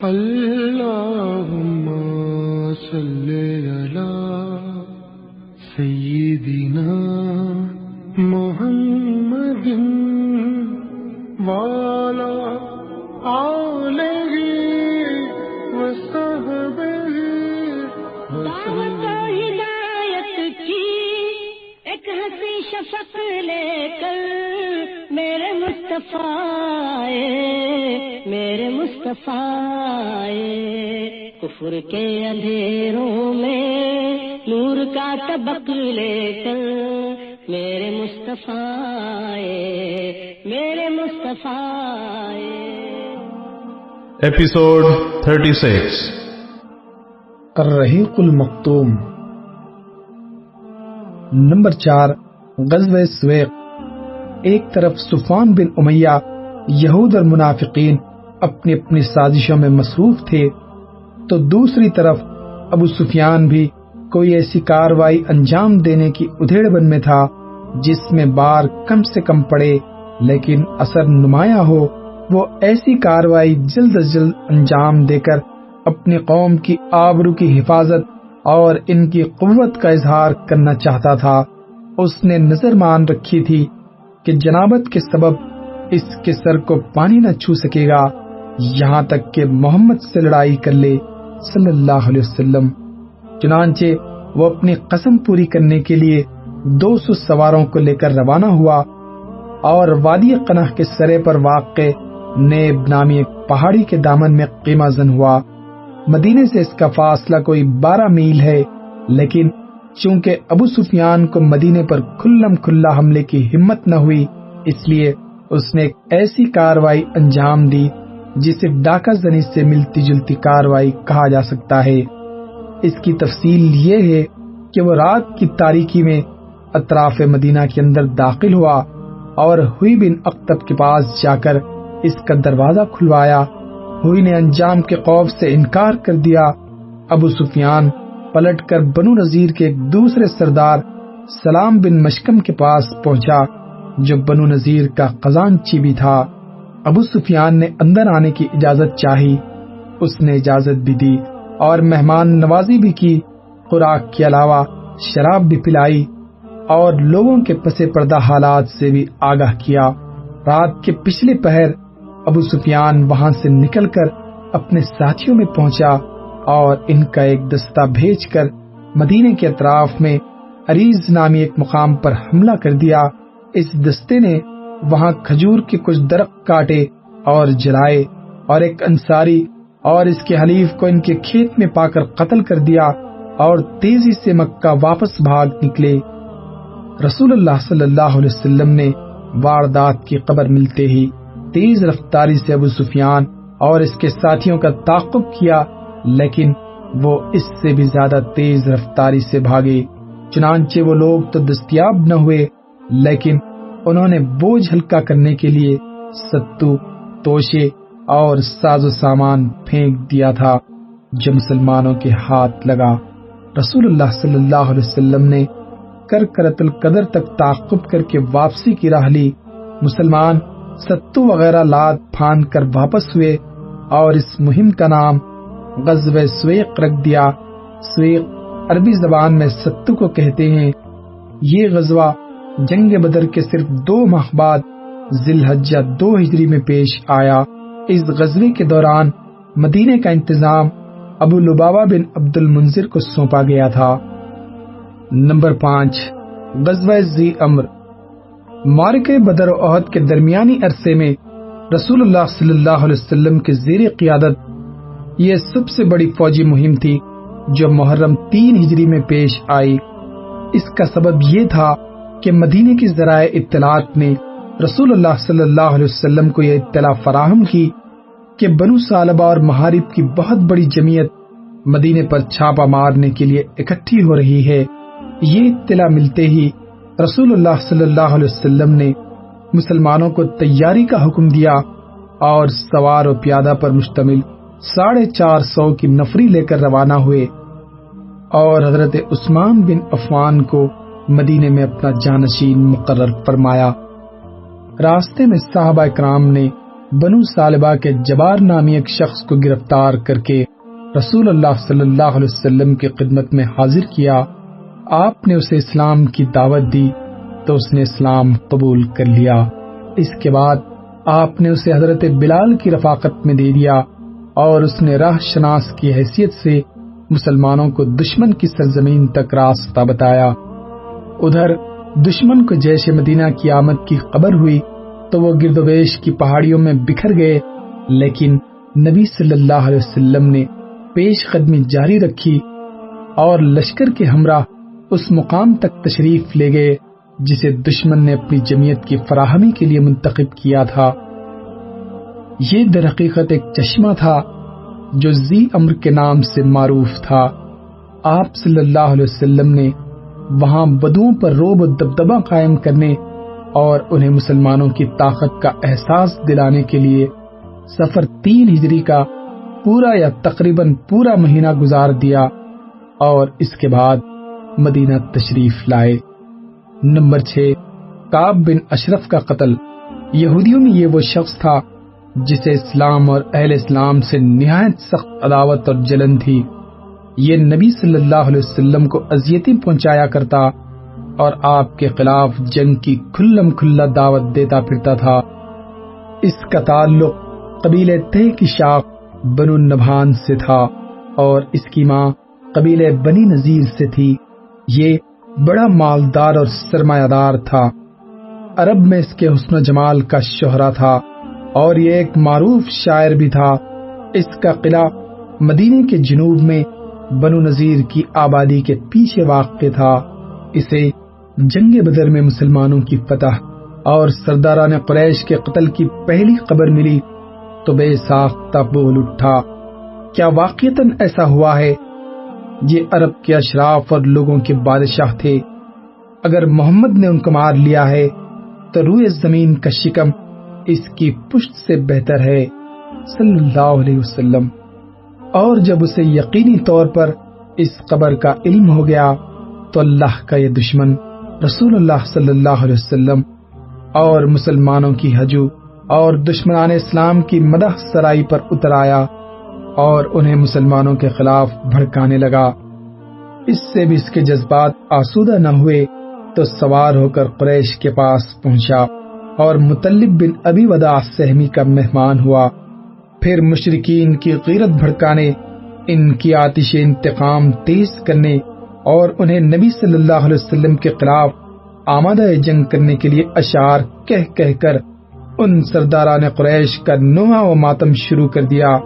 اللهم صل على سيدنا محمد وعلى آله وصحبه دعوت ہدایت کی ایک ہنسی شفق لے کر میرے مصطفیٰ کفر کے اندھیروں میں نور کا طبق لے کر میرے مصطفیٰ ایپیسوڈ 36 الرحیق المختوم نمبر 4 غزوہ سویق۔ ایک طرف صفوان بن امیہ یہود اور منافقین اپنی اپنی سازشوں میں مصروف تھے تو دوسری طرف ابو سفیان بھی کوئی ایسی کاروائی انجام دینے کی ادھیڑ میں تھا جس میں بار کم سے کم پڑے لیکن اثر نمایاں ہو۔ وہ ایسی کاروائی جلد از جلد انجام دے کر اپنی قوم کی آبرو کی حفاظت اور ان کی قوت کا اظہار کرنا چاہتا تھا۔ اس نے نظر مان رکھی تھی کہ جنابت کے سبب اس کے سر کو پانی نہ چھو سکے گا یہاں تک کہ محمد سے لڑائی کر لے صلی اللہ علیہ وسلم۔ چنانچہ وہ اپنی قسم پوری کرنے کے لیے 200 سواروں کو لے کر روانہ ہوا اور وادی قنح کے سرے پر واقع نیب نامی ایک پہاڑی کے دامن میں قیمہ زن ہوا۔ مدینے سے اس کا فاصلہ کوئی 12 میل ہے، لیکن چونکہ ابو سفیان کو مدینے پر کھلم کھلا حملے کی ہمت نہ ہوئی، اس لیے اس نے ایک ایسی کاروائی انجام دی جسے ڈاکہ زنی سے ملتی جلتی کاروائی کہا جا سکتا ہے۔ اس کی تفصیل یہ ہے کہ وہ رات کی تاریکی میں اطراف مدینہ کے اندر داخل ہوا اور ہوئی بن اقطب کے پاس جا کر اس کا دروازہ کھلوایا۔ ہوئی نے انجام کے خوف سے انکار کر دیا۔ ابو سفیان پلٹ کر بنو نذیر کے ایک دوسرے سردار سلام بن مشکم کے پاس پہنچا جو بنو نذیر کا خزانچی بھی تھا۔ ابو سفیان نے اندر آنے کی اجازت چاہی، اس نے اجازت بھی دی اور مہمان نوازی بھی کی، خوراک کے علاوہ شراب بھی پلائی اور لوگوں کے پسے پردہ حالات سے بھی آگاہ کیا۔ رات کے پچھلے پہر ابو سفیان وہاں سے نکل کر اپنے ساتھیوں میں پہنچا اور ان کا ایک دستہ بھیج کر مدینے کے اطراف میں عریض نامی ایک مقام پر حملہ کر دیا۔ اس دستے نے وہاں کھجور کے کچھ درخت کاٹے اور جلائے اور ایک انصاری اور اس کے حلیف کو ان کے کھیت میں پا کر قتل کر دیا اور تیزی سے مکہ واپس بھاگ نکلے۔ رسول اللہ صلی اللہ علیہ وسلم نے واردات کی خبر ملتے ہی تیز رفتاری سے ابو سفیان اور اس کے ساتھیوں کا تعاقب کیا، لیکن وہ اس سے بھی زیادہ تیز رفتاری سے بھاگے۔ چنانچہ وہ لوگ تو دستیاب نہ ہوئے، لیکن انہوں نے بوجھ ہلکا کرنے کے لیے ستو، توشے اور ساز و سامان پھینک دیا تھا جو مسلمانوں کے ہاتھ لگا۔ رسول اللہ صلی اللہ علیہ وسلم نے کرۃ القدر تک تعاقب کر کے واپسی کی راہ لی۔ مسلمان ستو وغیرہ لاد پھاند کر واپس ہوئے اور اس مہم کا نام غزوہ سویق رکھ دیا۔ سویق عربی زبان میں ستو کو کہتے ہیں۔ یہ غزوہ جنگ بدر کے صرف 2 ماہ بعد ذی الحجہ 2 ہجری میں پیش آیا۔ اس غزوے کے دوران مدینے کا انتظام ابو لبابہ بن عبد المنذر کو سونپا گیا تھا۔ نمبر 5 غزوہ ذی امر۔ معرکہ بدر و احد کے درمیانی عرصے میں رسول اللہ صلی اللہ علیہ وسلم کے زیر قیادت یہ سب سے بڑی فوجی مہم تھی جو محرم 3 ہجری میں پیش آئی۔ اس کا سبب یہ تھا کہ مدینے کی ذرائع اطلاعات نے رسول اللہ صلی اللہ علیہ وسلم کو یہ اطلاع فراہم کی کہ بنو ثعلبہ اور محارب کی بہت بڑی جمعیت مدینے پر چھاپا مارنے کے لیے اکٹھی ہو رہی ہے۔ یہ اطلاع ملتے ہی رسول اللہ صلی اللہ علیہ وسلم نے مسلمانوں کو تیاری کا حکم دیا اور سوار و پیادہ پر مشتمل 450 کی نفری لے کر روانہ ہوئے اور حضرت عثمان بن عفان کو مدینے میں اپنا جانشین مقرر فرمایا۔ راستے میں صحابہ کرام نے بنو سالبہ کے جبار نامی ایک شخص کو گرفتار کر کے رسول اللہ صلی اللہ علیہ وسلم کی خدمت میں حاضر کیا۔ آپ نے اسے اسلام کی دعوت دی تو اس نے اسلام قبول کر لیا۔ اس کے بعد آپ نے اسے حضرت بلال کی رفاقت میں دے دیا اور اس نے راہ شناس کی حیثیت سے مسلمانوں کو دشمن کی سرزمین تک راستہ بتایا۔ ادھر دشمن کو جیش مدینہ کی آمد کی خبر ہوئی تو وہ گرد و بیش کی پہاڑیوں میں بکھر گئے، لیکن نبی صلی اللہ علیہ وسلم نے پیش قدمی جاری رکھی اور لشکر کے ہمراہ اس مقام تک تشریف لے گئے جسے دشمن نے اپنی جمعیت کی فراہمی کے لیے منتخب کیا تھا۔ یہ در حقیقت ایک چشمہ تھا جو ذی امر کے نام سے معروف تھا۔ آپ صلی اللہ علیہ وسلم نے وہاں بدوؤں پر رعب و دبدبہ قائم کرنے اور انہیں مسلمانوں کی طاقت کا احساس دلانے کے لیے سفر 3 ہجری کا پورا یا تقریباً پورا مہینہ گزار دیا اور اس کے بعد مدینہ تشریف لائے۔ نمبر 6، کعب بن اشرف کا قتل۔ یہودیوں میں یہ وہ شخص تھا جسے اسلام اور اہل اسلام سے نہایت سخت عداوت اور جلن تھی۔ یہ نبی صلی اللہ علیہ وسلم کو اذیتیں پہنچایا کرتا اور آپ کے خلاف جنگ کی کھلم کھلا دعوت دیتا پھرتا تھا۔ اس کا تعلق قبیلے تہ کی شاخ بنو نبھان سے تھا اور اس کی ماں قبیلے بنی نذیر سے تھی۔ یہ بڑا مالدار اور سرمایہ دار تھا۔ عرب میں اس کے حسن و جمال کا شہرہ تھا اور یہ ایک معروف شاعر بھی تھا۔ اس کا قلعہ مدینے کے جنوب میں بنو نذیر کی آبادی کے پیچھے واقع تھا۔ اسے جنگ بدر میں مسلمانوں کی فتح اور سرداران قریش کے قتل کی پہلی خبر ملی تو بے ساختہ بول اٹھا، کیا واقعتاً ایسا ہوا ہے؟ یہ عرب کے اشراف اور لوگوں کے بادشاہ تھے۔ اگر محمد نے ان کو مار لیا ہے تو روئے زمین کا شکم اس کی پشت سے بہتر ہے صلی اللہ علیہ وسلم۔ اور جب اسے یقینی طور پر اس خبر کا علم ہو گیا تو اللہ کا یہ دشمن رسول اللہ صلی اللہ علیہ وسلم اور مسلمانوں کی ہجو اور دشمنان اسلام کی مدح سرائی پر اتر آیا اور انہیں مسلمانوں کے خلاف بھڑکانے لگا۔ اس سے بھی اس کے جذبات آسودہ نہ ہوئے تو سوار ہو کر قریش کے پاس پہنچا اور مطلب بن ابی وداع سہمی کا مہمان ہوا۔ پھر مشرکین کی غیرت بھڑکانے، ان کی آتش انتقام تیز کرنے اور انہیں نبی صلی اللہ علیہ وسلم کے خلاف آمادہ جنگ کرنے کے لیے اشعار کہہ کہہ کر ان سرداران قریش کا نوحہ و ماتم شروع کر دیا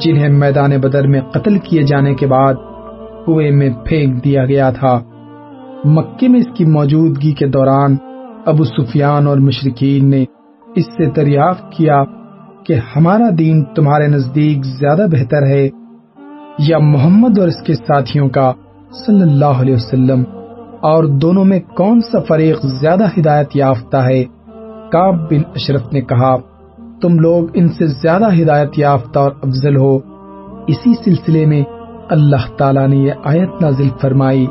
جنہیں میدان بدر میں قتل کیے جانے کے بعد کنویں میں پھینک دیا گیا تھا۔ مکے میں اس کی موجودگی کے دوران ابو سفیان اور مشرکین نے اس سے دریافت کیا کہ ہمارا دین تمہارے نزدیک زیادہ بہتر ہے یا محمد اور اس کے ساتھیوں کا صلی اللہ علیہ وسلم، اور دونوں میں کون سا فریق زیادہ ہدایت یافتہ ہے؟ کعب بن اشرف نے کہا، تم لوگ ان سے زیادہ ہدایت یافتہ اور افضل ہو۔ اسی سلسلے میں اللہ تعالیٰ نے یہ آیت نازل فرمائی،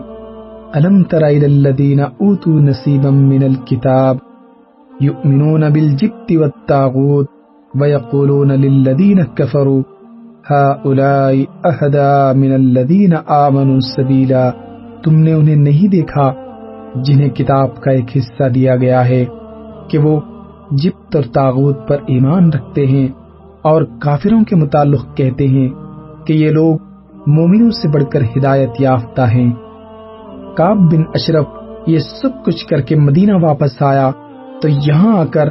أَلَمْ تَرَ إِلَى الَّذِينَ أُوتُوا نَصِيبًا مِنَ الْكِتَابِ يُؤْمِنُونَ بِالْجِبْتِ وَالطَّاغُوتِ وَيَقُولُونَ لِلَّذِينَ كَفَرُوا هَؤُلَاءِ أَهْدَىٰ مِنَ الَّذِينَ آمَنُوا سَبِيلًا۔ تم نے انہیں نہیں دیکھا جنہیں کتاب کا ایک حصہ دیا گیا ہے کہ وہ جبت اور طاغوت پر ایمان رکھتے ہیں اور کافروں کے متعلق کہتے ہیں کہ یہ لوگ مومنوں سے بڑھ کر ہدایت یافتہ ہیں۔ کعب بن اشرف یہ سب کچھ کر کے مدینہ واپس آیا تو یہاں آ کر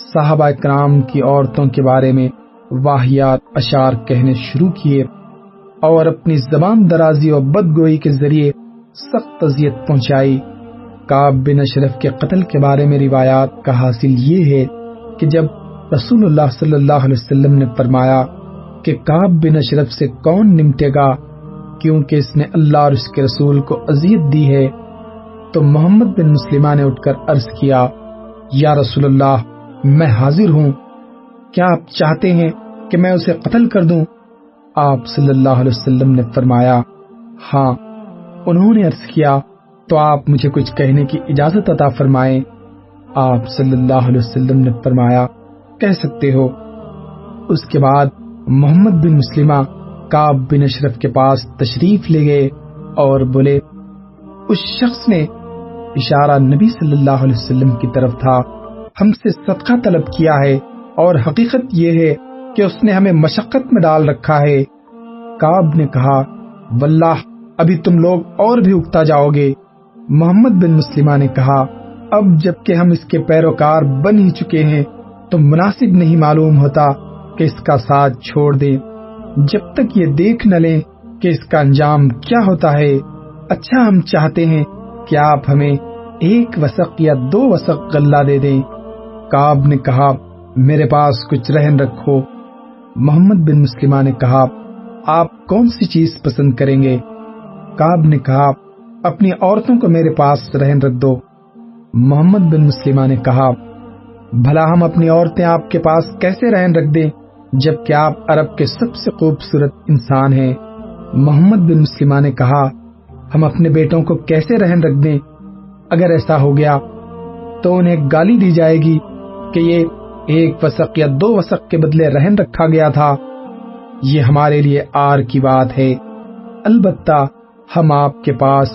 صحابہ کرام کی عورتوں کے بارے میں واہیات اشعار کہنے شروع کیے اور اپنی زبان درازی اور بدگوئی کے ذریعے سخت اذیت پہنچائی۔ کعب بن اشرف کے قتل کے بارے میں روایات کا حاصل یہ ہے کہ جب رسول اللہ صلی اللہ علیہ وسلم نے فرمایا کہ کعب بن اشرف سے کون نمٹے گا کیونکہ اس نے اللہ اور اس کے رسول کو اذیت دی ہے، تو محمد بن مسلمہ نے اٹھ کر عرض کیا، یا رسول اللہ میں حاضر ہوں، کیا آپ چاہتے ہیں کہ میں اسے قتل کر دوں؟ آپ صلی اللہ علیہ وسلم نے فرمایا ہاں۔ انہوں نے عرض کیا تو آپ مجھے کچھ کہنے کی اجازت عطا فرمائیں۔ آپ صلی اللہ علیہ وسلم نے فرمایا کہہ سکتے ہو۔ اس کے بعد محمد بن مسلمہ کعب بن اشرف کے پاس تشریف لے گئے اور بولے، اس شخص نے، اشارہ نبی صلی اللہ علیہ وسلم کی طرف تھا، ہم سے صدقہ طلب کیا ہے اور حقیقت یہ ہے کہ اس نے ہمیں مشقت میں ڈال رکھا ہے۔ کعب نے کہا، واللہ ابھی تم لوگ اور بھی اکتا جاؤ گے۔ محمد بن مسلمہ نے کہا، اب جب کہ ہم اس کے پیروکار بن ہی چکے ہیں تو مناسب نہیں معلوم ہوتا کہ اس کا ساتھ چھوڑ دیں جب تک یہ دیکھ نہ لیں کہ اس کا انجام کیا ہوتا ہے۔ اچھا، ہم چاہتے ہیں کہ آپ ہمیں 1 وسق یا 2 وسق غلہ دے دیں۔ کعب نے کہا، میرے پاس کچھ رہن رکھو۔ محمد بن مسلمہ نے کہا، آپ کون سی چیز پسند کریں گے؟ کعب نے کہا، اپنی عورتوں کو میرے پاس رہن رکھ دو۔ محمد بن مسلمہ نے کہا، بھلا ہم اپنی عورتیں آپ کے پاس کیسے رہن رکھ دیں جبکہ آپ عرب کے سب سے خوبصورت انسان ہیں؟ محمد بن مسلمہ نے کہا، ہم اپنے بیٹوں کو کیسے رہن رکھ دیں؟ اگر ایسا ہو گیا تو انہیں گالی دی جائے گی کہ یہ 1 وسق یا 2 وسق کے بدلے رہن رکھا گیا تھا۔ یہ ہمارے لیے آر کی بات ہے، البتہ ہم آپ کے پاس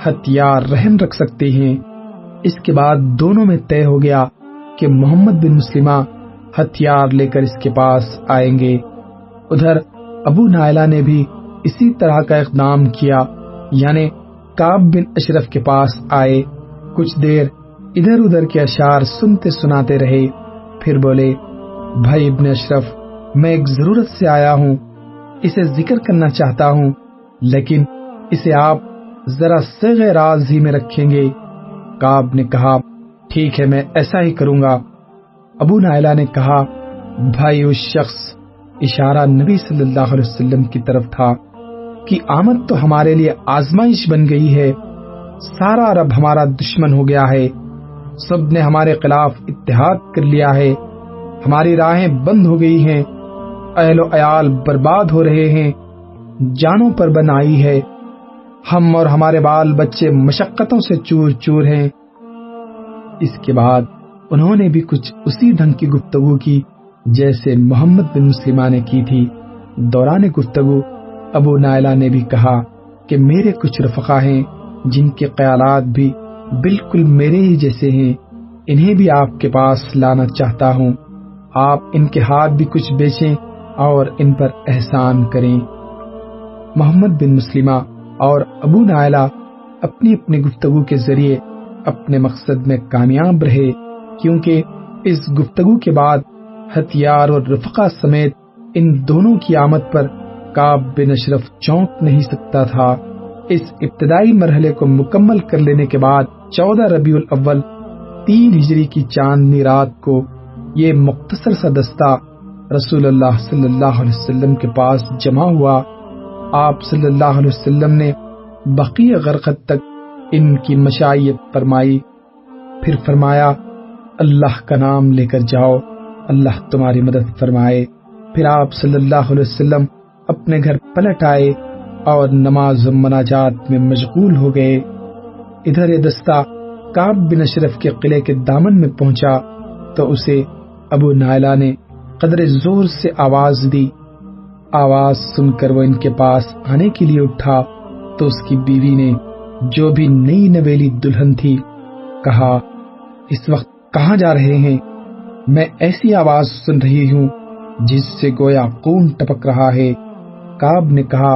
ہتھیار رہن رکھ سکتے ہیں۔ اس کے بعد دونوں میں طے ہو گیا کہ محمد بن مسلمہ ہتھیار لے کر اس کے پاس آئیں گے۔ ادھر ابو نائلہ نے بھی اسی طرح کا اقدام کیا، یعنی کعب بن اشرف کے پاس آئے، کچھ دیر ادھر ادھر کے اشعار سنتے سناتے رہے، پھر بولے، بھائی ابن اشرف، میں ایک ضرورت سے آیا ہوں، اسے ذکر کرنا چاہتا ہوں، لیکن اسے آپ ذرا صیغہ راز ہی میں رکھیں گے۔ کعب نے کہا، ٹھیک ہے، میں ایسا ہی کروں گا۔ ابو نائلہ نے کہا، بھائی اس شخص، اشارہ نبی صلی اللہ علیہ وسلم کی طرف تھا، کی آمد تو ہمارے لیے آزمائش بن گئی ہے، سارا عرب ہمارا دشمن ہو گیا ہے، سب نے ہمارے خلاف اتحاد کر لیا ہے، ہماری راہیں بند ہو گئی ہیں، اہل و عیال برباد ہو رہے ہیں، جانوں پر بن آئی ہے، ہم اور ہمارے بال بچے مشقتوں سے چور چور ہیں۔ اس کے بعد انہوں نے بھی کچھ اسی ڈھنگ کی گفتگو کی جیسے محمد بن مسلمہ نے کی تھی۔ دوران گفتگو ابو نائلہ نے بھی کہا کہ میرے کچھ رفقا ہیں جن کے خیالات بھی بالکل میرے ہی جیسے ہیں، انہیں بھی آپ کے پاس لانا چاہتا ہوں، آپ ان کے ہاتھ بھی کچھ بیچیں اور ان پر احسان کریں۔ محمد بن مسلمہ اور ابو نائلہ اپنی اپنی گفتگو کے ذریعے اپنے مقصد میں کامیاب رہے، کیونکہ اس گفتگو کے بعد ہتھیار اور رفقا سمیت ان دونوں کی آمد پر کعب بن اشرف چونک نہیں سکتا تھا۔ اس ابتدائی مرحلے کو مکمل کر لینے کے بعد 14 ربیع الاول 3 ہجری کی چاندنی رات کو یہ مختصر سا دستہ رسول اللہ صلی اللہ علیہ وسلم کے پاس جمع ہوا۔ آپ صلی اللہ علیہ وسلم نے بقیہ غرقت تک ان کی مشائیت فرمائی، پھر فرمایا، اللہ کا نام لے کر جاؤ، اللہ تمہاری مدد فرمائے۔ پھر آپ صلی اللہ علیہ وسلم اپنے گھر پلٹ آئے اور نماز و مناجات میں مشغول ہو گئے۔ ادھر یہ دستہ کعب بن اشرف کے قلعے کے دامن میں پہنچا تو اسے ابو نائلہ نے قدر زور سے آواز دی۔ آواز سن کر وہ ان کے پاس آنے کے لیے اٹھا تو اس کی بیوی نے، جو بھی نئی نویلی دلہن تھی، کہا، اس وقت کہاں جا رہے ہیں؟ میں ایسی آواز سن رہی ہوں جس سے گویا خون ٹپک رہا ہے۔ کعب نے کہا،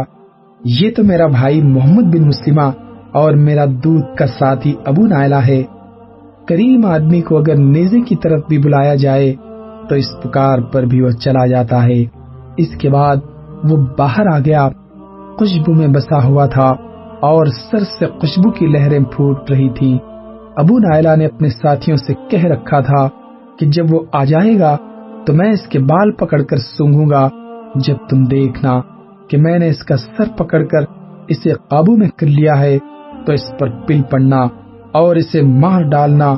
یہ تو میرا بھائی محمد بن مسلمہ اور میرا دودھ کا ساتھی ابو نائلہ ہے۔ کریم آدمی کو اگر نیزے کی طرف بھی بلایا جائے تو اس پکار پر بھی وہ چلا جاتا ہے۔ اس کے بعد وہ باہر آ گیا، خوشبو میں بسا ہوا تھا اور سر سے خوشبو کی لہریں پھوٹ رہی تھی۔ ابو نائلہ نے اپنے ساتھیوں سے کہہ رکھا تھا کہ جب وہ آ جائے گا تو میں اس کے بال پکڑ کر سونگھوں گا، جب تم دیکھنا کہ میں نے اس کا سر پکڑ کر اسے قابو میں کر لیا ہے تو اس پر پل پڑنا اور اسے مار ڈالنا۔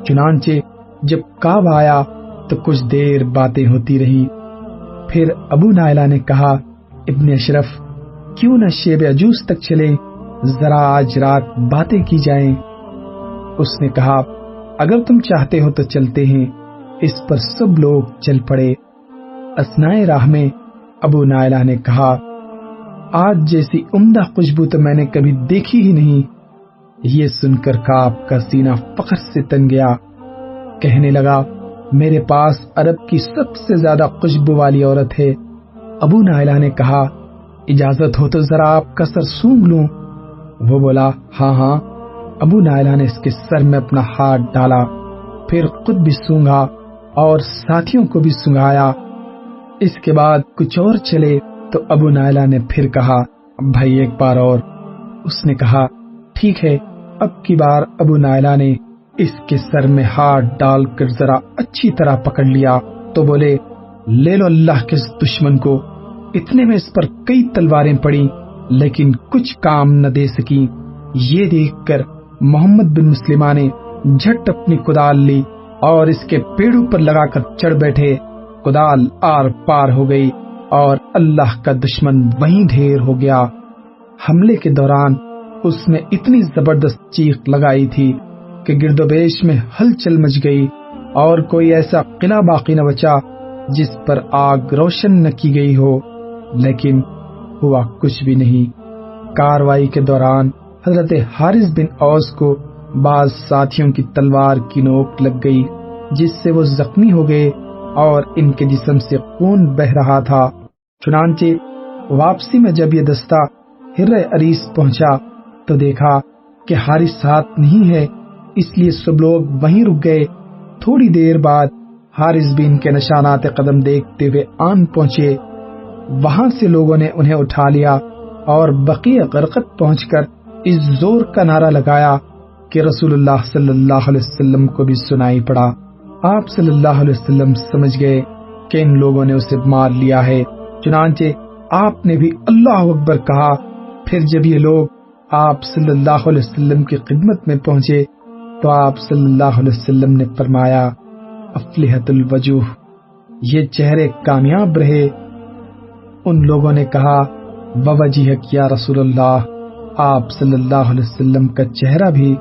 چنانچہ جب کعب آیا تو کچھ دیر باتیں ہوتی رہی، پھر ابو نائلہ نے کہا، ابن اشرف، کیوں نہ شیب عجوز تک چلیں، ذرا آج رات باتیں کی جائیں۔ اس نے کہا، اگر تم چاہتے ہو تو چلتے ہیں۔ اس پر سب لوگ چل پڑے۔ اثنائے راہ میں ابو نائلہ نے کہا، آج جیسی عمدہ خوشبو تو میں نے کبھی دیکھی ہی نہیں۔ یہ سن کر کعب کا سینہ فخر سے تن گیا، کہنے لگا، میرے پاس عرب کی سب سے زیادہ خوشبو والی عورت ہے۔ ابو نائلہ نے کہا، اجازت ہو تو ذرا آپ کا سر سونگھ لوں۔ وہ بولا، ہاں ہاں۔ ابو نائلہ نے اس کے سر میں اپنا ہاتھ ڈالا، پھر خود بھی سونگھا اور ساتھیوں کو بھی سونگھایا۔ اس کے بعد کچھ اور چلے تو ابو نائلہ نے پھر کہا، بھائی ایک بار اور۔ اس نے کہا، ٹھیک ہے۔ اب کی بار ابو نائلہ نے اس کے سر میں ہاتھ ڈال کر ذرا اچھی طرح پکڑ لیا تو بولے، لے لو اللہ کے اس دشمن کو۔ اتنے میں اس پر کئی تلواریں پڑی لیکن کچھ کام نہ دے سکی۔ یہ دیکھ کر محمد بن مسلمہ نے جھٹ اپنی کدال لی اور اس کے پیڑوں پر لگا کر چڑھ بیٹھے۔ کدال آر پار ہو گئی اور اللہ کا دشمن وہیں ڈھیر ہو گیا۔ حملے کے دوران اس نے اتنی زبردست چیخ لگائی تھی کہ گرد و بیش میں ہلچل مچ گئی اور کوئی ایسا قلعہ باقی نہ بچا جس پر آگ روشن نہ کی گئی ہو، لیکن ہوا کچھ بھی نہیں۔ کاروائی کے دوران حضرت حارث بن اوس کو بعض ساتھیوں کی تلوار کی نوک لگ گئی، جس سے وہ زخمی ہو گئے اور ان کے جسم سے خون بہ رہا تھا۔ چنانچہ واپسی میں جب یہ دستہ ہر عریس پہنچا تو دیکھا کہ حارث ساتھ نہیں ہے، اس لیے سب لوگ وہیں رک گئے۔ تھوڑی دیر بعد حارث بھی ان کے نشانات قدم دیکھتے ہوئے آن پہنچے۔ وہاں سے لوگوں نے انہیں اٹھا لیا اور بقیع غرقد پہنچ کر اس زور کا نعرہ لگایا کہ رسول اللہ صلی اللہ علیہ وسلم کو بھی سنائی پڑا۔ آپ صلی اللہ علیہ وسلم سمجھ گئے کہ ان لوگوں نے اسے مار لیا ہے، چنانچہ آپ نے بھی اللہ اکبر کہا۔ پھر جب یہ لوگ آپ صلی اللہ علیہ وسلم کی خدمت میں پہنچے تو آپ صلی اللہ علیہ وسلم نے فرمایا، افلحت الوجوہ، یہ چہرے کامیاب رہے۔ ان لوگوں نے کہا، ووجہک یا رسول اللہ، آپ صلی اللہ علیہ وسلم کا چہرہ بھی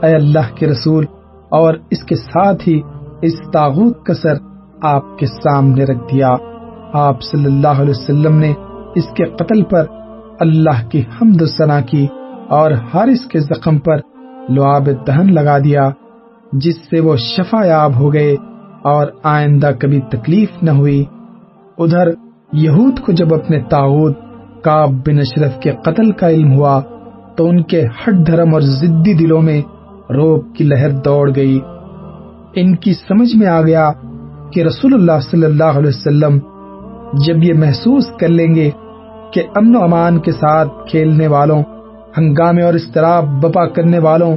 اے اللہ کے رسول، اور اس کے ساتھ ہی اس طاغوت کا سر آپ کے سامنے رکھ دیا۔ آپ صلی اللہ علیہ وسلم نے اس کے قتل پر اللہ کی حمد و ثنا کی اور حارث کے زخم پر لعاب دہن لگا دیا، جس سے وہ شفا یاب ہو گئے اور آئندہ کبھی تکلیف نہ ہوئی۔ ادھر یہود کو جب اپنے طاغوت کعب بن اشرف کے قتل کا علم ہوا تو ان کے ہٹ دھرم اور ضدی دلوں میں روب کی لہر دوڑ گئی۔ ان کی سمجھ میں آ گیا کہ رسول اللہ صلی اللہ علیہ وسلم جب یہ محسوس کر لیں گے کہ امن و امان کے ساتھ کھیلنے والوں، ہنگامے اور اضطراب بپا کرنے والوں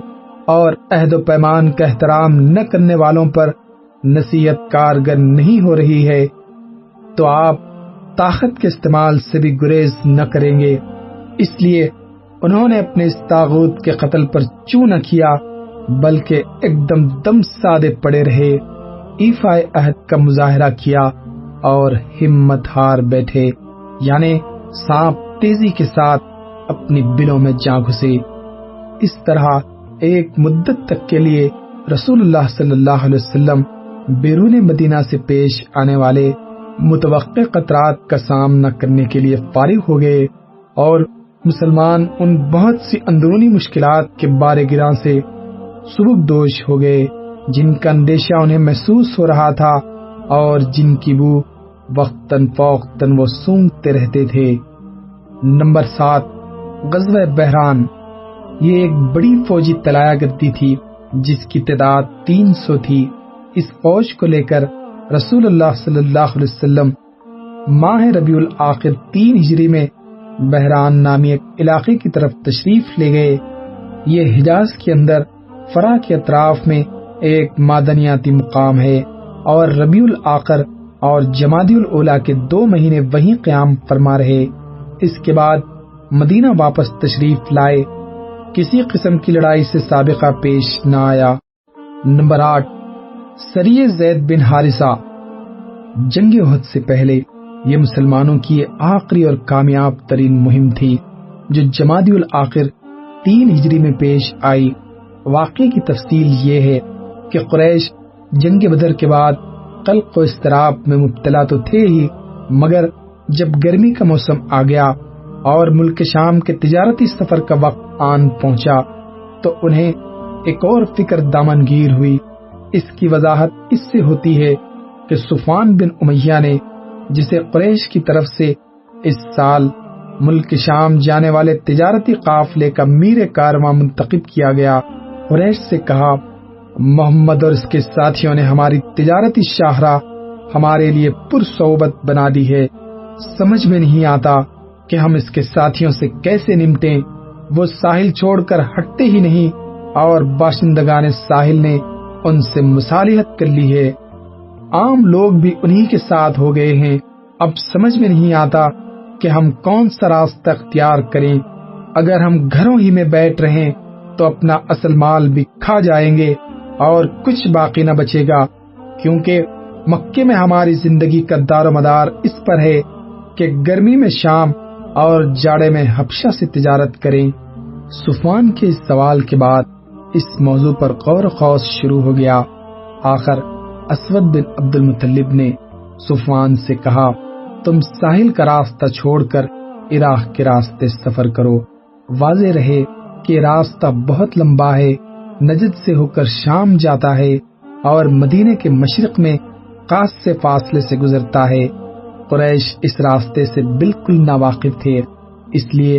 اور عہد و پیمان کا احترام نہ کرنے والوں پر نصیحت کارگر نہیں ہو رہی ہے تو آپ طاقت کے استعمال سے بھی گریز نہ کریں گے۔ اس لیے انہوں نے اپنے اس طاغوت کے قتل پر چوں نہ کیا، بلکہ ایک دم سادے پڑے رہے، ایفائے عہد کا مظاہرہ کیا اور ہمت ہار بیٹھے، یعنی سانپ تیزی کے ساتھ اپنی بلوں میں جا گھسے۔ اس طرح ایک مدت تک کے لیے رسول اللہ صلی اللہ علیہ وسلم بیرون مدینہ سے پیش آنے والے متوقع خطرات کا سامنا کرنے کے لیے فارغ ہو گئے، اور مسلمان ان بہت سی اندرونی مشکلات کے بارے گراں سے سبک دوش ہو گئے جن کا اندیشہ انہیں محسوس ہو رہا تھا اور جن کی بو وقتاً فوقتاً وہ سونگتے رہتے تھے۔ نمبر 7، غزوہ بحران۔ یہ ایک بڑی فوجی طلایہ گردی تھی جس کی تعداد 300 تھی۔ اس فوج کو لے کر رسول اللہ صلی اللہ علیہ وسلم ماہ ربیع الآخر 3 ہجری میں بحران نامی ایک علاقے کی طرف تشریف لے گئے۔ یہ حجاز کے اندر فرا کے اطراف میں ایک معدنیاتی مقام ہے اور ربیع الآخر اور جمادی الاولیٰ کے 2 مہینے وہیں قیام فرما رہے۔ اس کے بعد مدینہ واپس تشریف لائے۔ کسی قسم کی لڑائی سے سابقہ پیش نہ آیا۔ نمبر 8، سریہ زید بن حارثہ۔ جنگ احد سے پہلے یہ مسلمانوں کی آخری اور کامیاب ترین مہم تھی جو جمادی الاخر 3 ہجری میں پیش آئی۔ واقعے کی تفصیل یہ ہے کہ قریش جنگ بدر کے بعد قلق و اضطراب میں مبتلا تو تھے ہی، مگر جب گرمی کا موسم آ گیا اور ملک شام کے تجارتی سفر کا وقت آن پہنچا تو انہیں ایک اور فکر دامن گیر ہوئی۔ اس کی وضاحت اس سے ہوتی ہے کہ صفوان بن امیہ نے، جسے قریش کی طرف سے اس سال ملک شام جانے والے تجارتی قافلے کا میر کارواں منتخب کیا گیا، قریش سے کہا، محمد اور اس کے ساتھیوں نے ہماری تجارتی شاہراہ ہمارے لیے پرصعوبت بنا دی ہے، سمجھ میں نہیں آتا کہ ہم اس کے ساتھیوں سے کیسے نمٹیں۔ وہ ساحل چھوڑ کر ہٹتے ہی نہیں اور باشندگان ساحل نے ان سے مصالحت کر لی ہے، عام لوگ بھی انہی کے ساتھ ہو گئے ہیں۔ اب سمجھ میں نہیں آتا کہ ہم کون سا راستہ اختیار کریں۔ اگر ہم گھروں ہی میں بیٹھ رہیں تو اپنا اصل مال بھی کھا جائیں گے اور کچھ باقی نہ بچے گا، کیونکہ مکے میں ہماری زندگی کا دار و مدار اس پر ہے کہ گرمی میں شام اور جاڑے میں حبشہ سے تجارت کریں۔ صفوان کے اس سوال کے بعد اس موضوع پر غور و خوض شروع ہو گیا۔ آخر اسود بن عبد المطلب نے صفوان سے کہا، تم ساحل کا راستہ چھوڑ کر عراق کے راستے سفر کرو۔ واضح رہے کہ راستہ بہت لمبا ہے، نجد سے ہو کر شام جاتا ہے اور مدینے کے مشرق میں خاص سے فاصلے سے گزرتا ہے۔ قریش اس راستے سے بالکل ناواقف تھے، اس لیے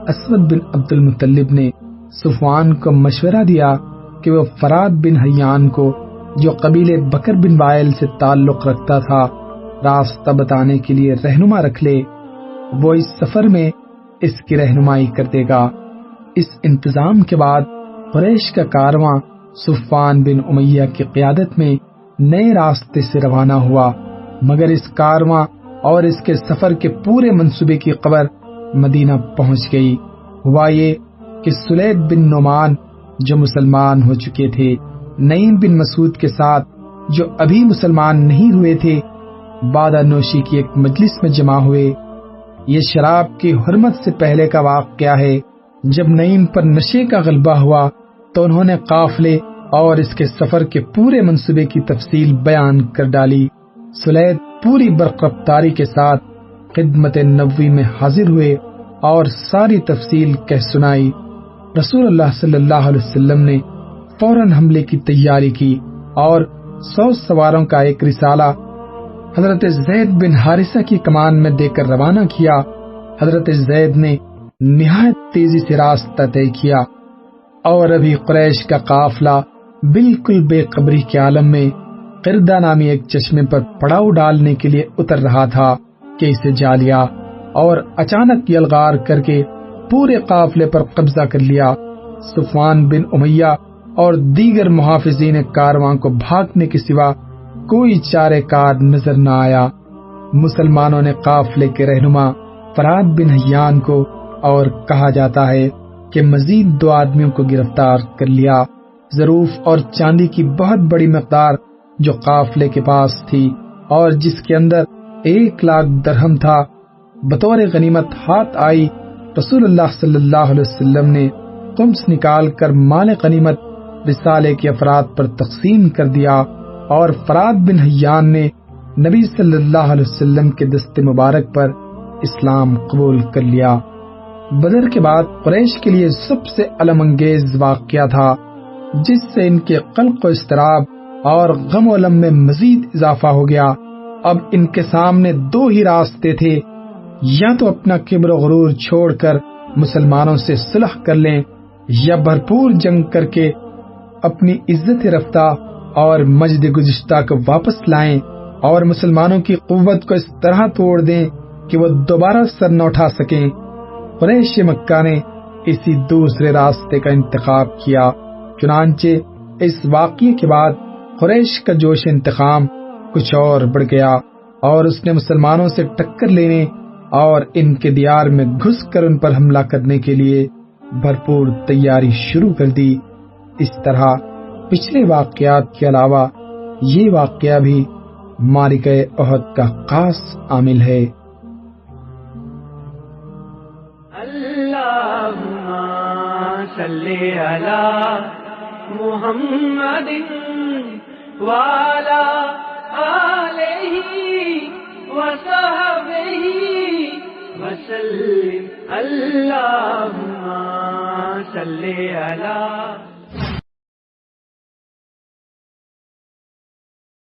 اسود بن عبد المطلب نے صفوان کو مشورہ دیا کہ وہ فرات بن حیان کو، جو قبیلے بکر بن وائل سے تعلق رکھتا تھا، راستہ بتانے کے لیے رہنما رکھ لے، وہ اس سفر میں اس کی رہنمائی کر دے گا۔ اس انتظام کے بعد قریش کا کارواں صفوان بن امیہ کی قیادت میں نئے راستے سے روانہ ہوا، مگر اس کارواں اور اس کے سفر کے پورے منصوبے کی خبر مدینہ پہنچ گئی۔ ہوا یہ کہ سلید بن نعمان، جو مسلمان ہو چکے تھے، نعیم بن مسعود کے ساتھ، جو ابھی مسلمان نہیں ہوئے تھے، بادہ نوشی کی ایک مجلس میں جمع ہوئے۔ یہ شراب کی حرمت سے پہلے کا واقعہ ہے۔ جب نعیم پر نشے کا غلبہ ہوا تو انہوں نے قافلے اور اس کے سفر کے پورے منصوبے کی تفصیل بیان کر ڈالی۔ سلید پوری برق رفتاری کے ساتھ خدمت نبوی میں حاضر ہوئے اور ساری تفصیل کہہ سنائی۔ رسول اللہ صلی اللہ علیہ وسلم نے فوراً حملے کی تیاری کی اور 100 سواروں کا ایک رسالہ حضرت زید بن حارثہ کی کمان میں دے کر روانہ کیا۔ حضرت زید نے نہایت تیزی سے راستہ طے کیا اور ابھی قریش کا قافلہ بالکل بے خبری کے عالم میں قردہ نامی ایک چشمے پر پڑاؤ ڈالنے کے لیے اتر رہا تھا کہ اسے جا لیا اور اچانک یلغار کر کے پورے قافلے پر قبضہ کر لیا۔ صفوان بن امیہ اور دیگر محافظین کارواں کو بھاگنے کے سوا کوئی چارے کار نظر نہ آیا۔ مسلمانوں نے قافلے کے رہنما فرات بن حیان کو، اور کہا جاتا ہے کہ مزید 2 آدمیوں کو گرفتار کر لیا۔ ظروف اور چاندی کی بہت بڑی مقدار جو قافلے کے پاس تھی اور جس کے اندر 1 لاکھ درہم تھا، بطور غنیمت ہاتھ آئی۔ رسول اللہ صلی اللہ علیہ وسلم نے خمس نکال کر مال غنیمت رسالے کے افراد پر تقسیم کر دیا اور فرات بن حیان نے نبی صلی اللہ علیہ وسلم کے دست مبارک پر اسلام قبول کر لیا۔ بدر کے بعد قریش کے لیے سب سے علم انگیز واقعہ تھا، جس سے ان کے قلق و اضطراب اور غم و علم میں مزید اضافہ ہو گیا۔ اب ان کے سامنے 2 ہی راستے تھے، یا تو اپنا کبر و غرور چھوڑ کر مسلمانوں سے صلح کر لیں، یا بھرپور جنگ کر کے اپنی عزت رفتہ اور مجد گزشتہ کو واپس لائیں اور مسلمانوں کی قوت کو اس طرح توڑ دیں کہ وہ دوبارہ سر نہ اٹھا سکیں۔ قریش مکہ نے اسی دوسرے راستے کا انتخاب کیا۔ چنانچہ اس واقعے کے بعد قریش کا جوش انتقام کچھ اور بڑھ گیا اور اس نے مسلمانوں سے ٹکر لینے اور ان کے دیار میں گھس کر ان پر حملہ کرنے کے لیے بھرپور تیاری شروع کر دی۔ اس طرح پچھلے واقعات کے علاوہ یہ واقعہ بھی معرکہ احد کا خاص عامل ہے۔ اللہم صلی علی محمد وعلی آلہ وصحبه وسلم اللهم صل على